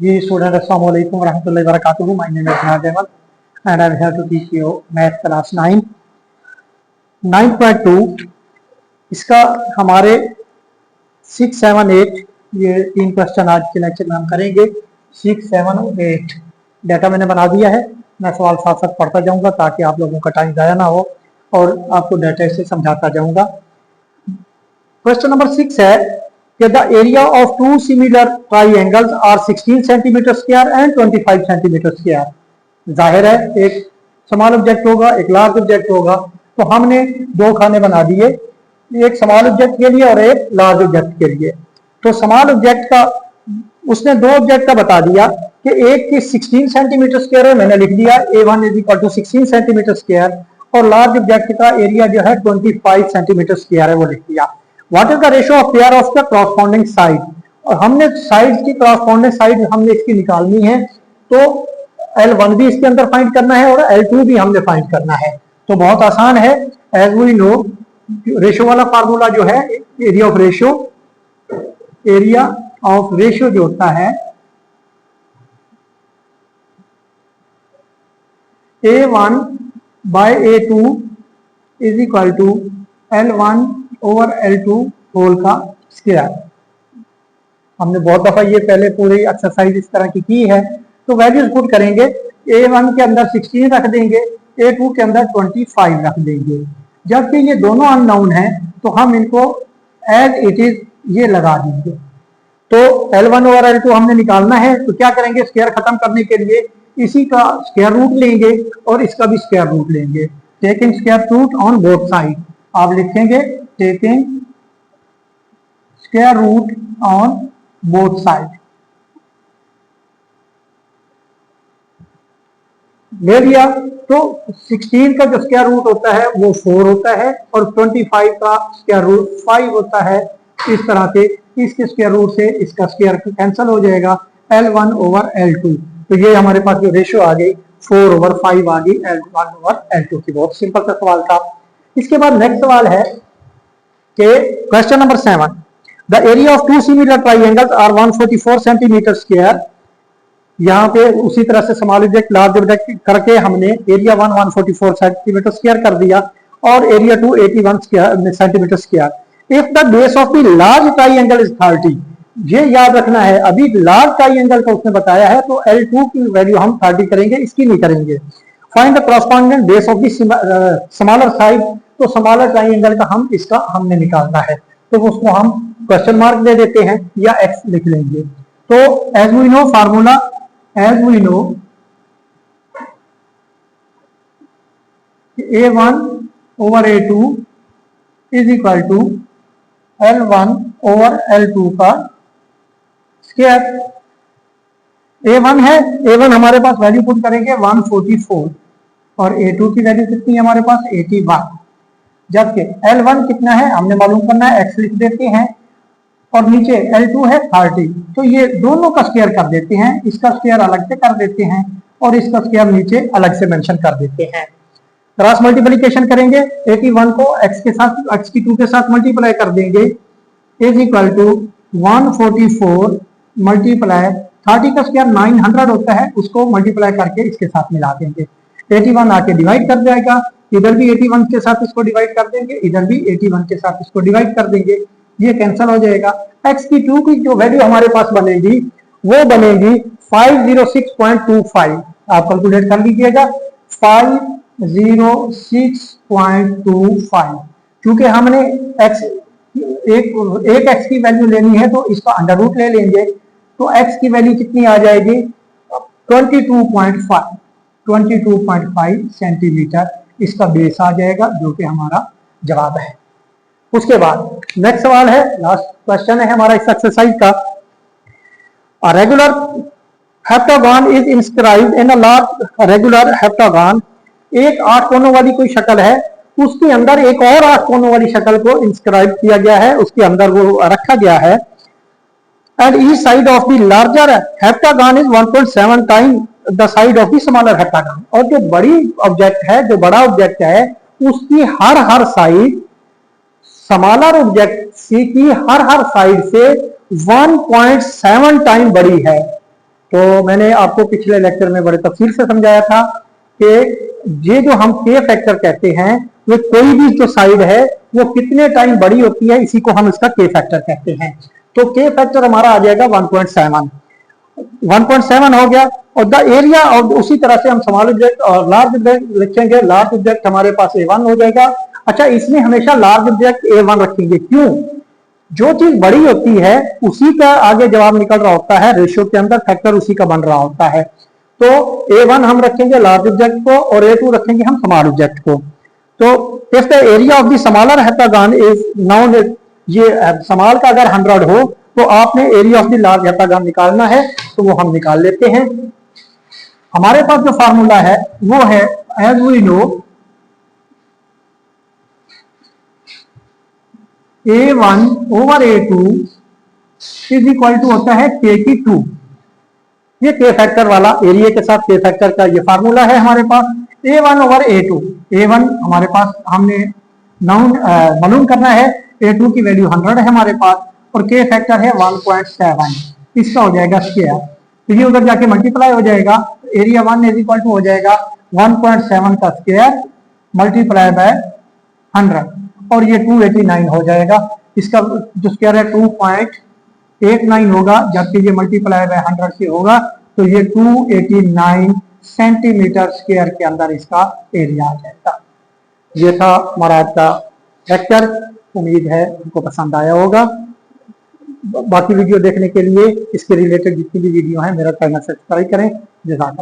जी student, अस्सलाम वालेकुम वरहमतुल्लाहि वबरकातुहू। माय नेम इज जनाब Ahmad and I am here to teach you math class 9.2। इसका हमारे 6, 7, 8 ये 3 क्वेश्चन आज के लेक्चर में हम करेंगे। 6, 7 और 8 डाटा मैंने बना दिया है। मैं सवाल साथ साथ पढ़ता जाऊंगा ताकि आप लोगों का टाइम ज़ाया ना हो और आपको डाटा से समझाता जाऊंगा। क्वेश्चन नंबर 6 है कि the area of two similar triangles are 16 centimetre square and 25 centimetre square. जाहिर है एक स्मॉल ऑब्जेक्ट होगा, एक लार्ज ऑब्जेक्ट होगा, तो हमने दो खाने बना दिए, एक स्मॉल ऑब्जेक्ट के लिए और एक लार्ज ऑब्जेक्ट के लिए। तो स्मॉल ऑब्जेक्ट का उसने दो ऑब्जेक्ट का बता दिया कि एक की 16 सेंटीमीटर स्क्वायर है, मैंने लिख दिया A1 is equal to 16 centimetre square, और लार्ज ऑब्जेक्ट का एरिया जो है 25 सेंटीमीटर स्क्वायर है, वो लिख दिया। What is the ratio of pair of the corresponding side, और हमने साइड की कॉरस्पॉन्डिंग साइड हमने इसकी निकालनी है, तो L1 भी इसके अंदर फाइंड करना है और L2 भी हमने फाइंड करना है। तो बहुत आसान है, एज वी नो रेशियो वाला फार्मूला जो है एरिया ऑफ रेशियो जो होता है A1 by A2 is equal to L1 over L2 whole का स्क्वायर। हमने बहुत दफा ये पहले पूरी एक्सरसाइज इस तरह की है। तो वैल्यूज पुट करेंगे, A1 के अंदर 16 रख देंगे, A2 के अंदर 25 रख देंगे। जबकि ये दोनों अननोन हैं तो हम इनको एज इट इज ये लगा देंगे। तो L1 ओवर L2 हमने निकालना है, तो क्या करेंगे, स्क्वायर खत्म करने के लिए इसी का स्क्वायर रूट लेंगे और इसका भी स्क्वायर रूट लेंगे। Taking square root on both side, आप लिखेंगे taking square root on both side. ले लिया तो 16 का जो स्क्वायर रूट होता है वो 4 होता है और 25 का स्क्वायर रूट 5 होता है। इस तरह से इसके स्क्वायर रूट से इसका स्क्वायर कैंसिल हो जाएगा, L1 ओवर L2। तो ये हमारे पास जो रेशियो आ गई 4 ओवर 5 आ गई L1 ओवर L2 की। बहुत सिंपल सा सवाल था। इसके बाद नेक्स्ट सवाल है कि question number 7, the area of two similar triangles are 144 centimetre square. यहाँ पे उसी तरह से स्मॉल ऑब्जेक्ट लार्ज ऑब्जेक्ट करके हमने एरिया 144 सेंटीमीटर स्क्वायर कर दिया और area 2 81 centimetre square. If the base of the large triangle is 30, ये याद रखना है, अभी लार्ज ट्राइएंगल का उसने बताया है, तो L2 की वैल्यू हम 30 करेंगे, इसकी नहीं करेंगे। Find the corresponding base of the smaller side, तो स्मॉलर ट्राइएंगल का हमने निकालना है, तो उसको हम क्वेश्चन मार्क दे देते हैं या X लिख लेंगे। तो as we know formula, as we know A1 over A2 is equal to L1 over L2 का स्क्वायर। A1 है, A1 हमारे पास वैल्यू पुट करेंगे 144 और A2 की वैल्यू कितनी है हमारे पास 81। जबकि L1 कितना है हमने मालूम करना है, X लिख देते हैं और नीचे L2 है 30। तो ये दोनों का स्क्वायर कर देते हैं, इसका स्क्वायर अलग से कर देते हैं और इसका स्क्वायर नीचे अलग से मेंशन कर देते हैं। क्रॉस मल्टीप्लिकेशन करेंगे, 81 को X के साथ X2 के साथ मल्टीप्लाई कर देंगे, इज इक्वल टू 144 मल्टीप्लाई 30 का स्क्वायर 900 होता है, उसको मल्टीप्लाई करके इसके साथ मिला देंगे। 81 आके डिवाइड कर जाएगा, इधर भी 81 के साथ इसको डिवाइड कर देंगे, इधर भी 81 के साथ इसको डिवाइड कर देंगे, ये कैंसिल हो जाएगा। X2 की जो वैल्यू हमारे पास बनेगी वो बनेगी 506.25। आप कैलकुलेट कर लीजिएगा 506.25। क्योंकि हमने एक X की वैल्यू लेनी है तो इसका अंडर रूट ले लेंगे, तो X की वैल्यू कितनी आ जाएगी 22.5 सेंटीमीटर इसका बेस आ जाएगा, जो कि हमारा जवाब है। उसके बाद नेक्स्ट सवाल है, लास्ट क्वेश्चन है हमारा इस एक्सरसाइज का। A regular heptagon is inscribed in a large regular heptagon. एक 8 कोनों वाली कोई शक्ल है, उसके अंदर एक और 8 कोनों वाली शक्ल को इंस्क्राइब किया गया है, उसके अंदर वो रखा गया है। And each side of the larger heptagon is 1.7 time the side of the smaller heptagon. और जो बड़ी ऑब्जेक्ट है, जो बड़ा ऑब्जेक्ट है, उसकी हर साइड स्मॉलर ऑब्जेक्ट की हर साइड से 1.7 टाइम बड़ी है। तो मैंने आपको पिछले लेक्चर में बड़े तफसील से समझाया था कि ये जो हम के फैक्टर कहते हैं, वो कोई भी जो साइड है वो कितने टाइम बड़ी होती है, इसी को हम इसका के फैक्टर कहते हैं। तो के फैक्टर हमारा आ जाएगा 1.7 हो गया। और द एरिया, और उसी तरह से हम स्मॉल ऑब्जेक्ट और लार्ज ऑब्जेक्ट लिखेंगे। लार्ज ऑब्जेक्ट हमारे पास A1 हो जाएगा। अच्छा, इसमें हमेशा लार्ज ऑब्जेक्ट A1 रखेंगे, क्यों? जो चीज बड़ी होती है उसी का आगे जवाब निकल रहा होता है, रेशियो के अंदर फैक्टर उसी का बन रहा होता है। तो A1 हम रखेंगे लार्ज ऑब्जेक्ट को और A2 रखेंगे हम स्मॉल ऑब्जेक्ट को। तो if the area of the smaller heptagon is noun, ये स्मॉल का अगर 100 हो तो आपने area of the large heptagon निकालना है, तो वो हम निकाल लेते हैं। हमारे पास जो फार्मूला है वो है, as we know, A1 over A2 is equal to होता है K2। ये के फैक्टर वाला एरिया के साथ के फैक्टर का ये फार्मूला है हमारे पास। A1 ओवर A2, A1 हमारे पास हमने नाउन मालूम करना है, A2 की वैल्यू 100 है हमारे पास, और के फैक्टर है 1.7, इसका हो जाएगा स्क्वायर। तो ये उधर जाके मल्टीप्लाई हो जाएगा, एरिया 1 इज इक्वल टू हो जाएगा 1.7 का स्क्वायर मल्टीप्लाई बाय 100, और ये 289 हो जाएगा। इसका जो स्क्वायर है 2.89 होगा, जबकि ये मल्टीप्लाई बाय 100 से होगा, तो ये 289 सेंटीमीटर स्क्वायर के अंदर इसका एरिया आ जाएगा। ये था हमारा आज का लेक्चर। उम्मीद है आपको पसंद आया होगा। बाकी वीडियो देखने के लिए इसके रिलेटेड जितनी भी वीडियो है मेरा चैनल सब्सक्राइब करें। जज़ाकल्लाह।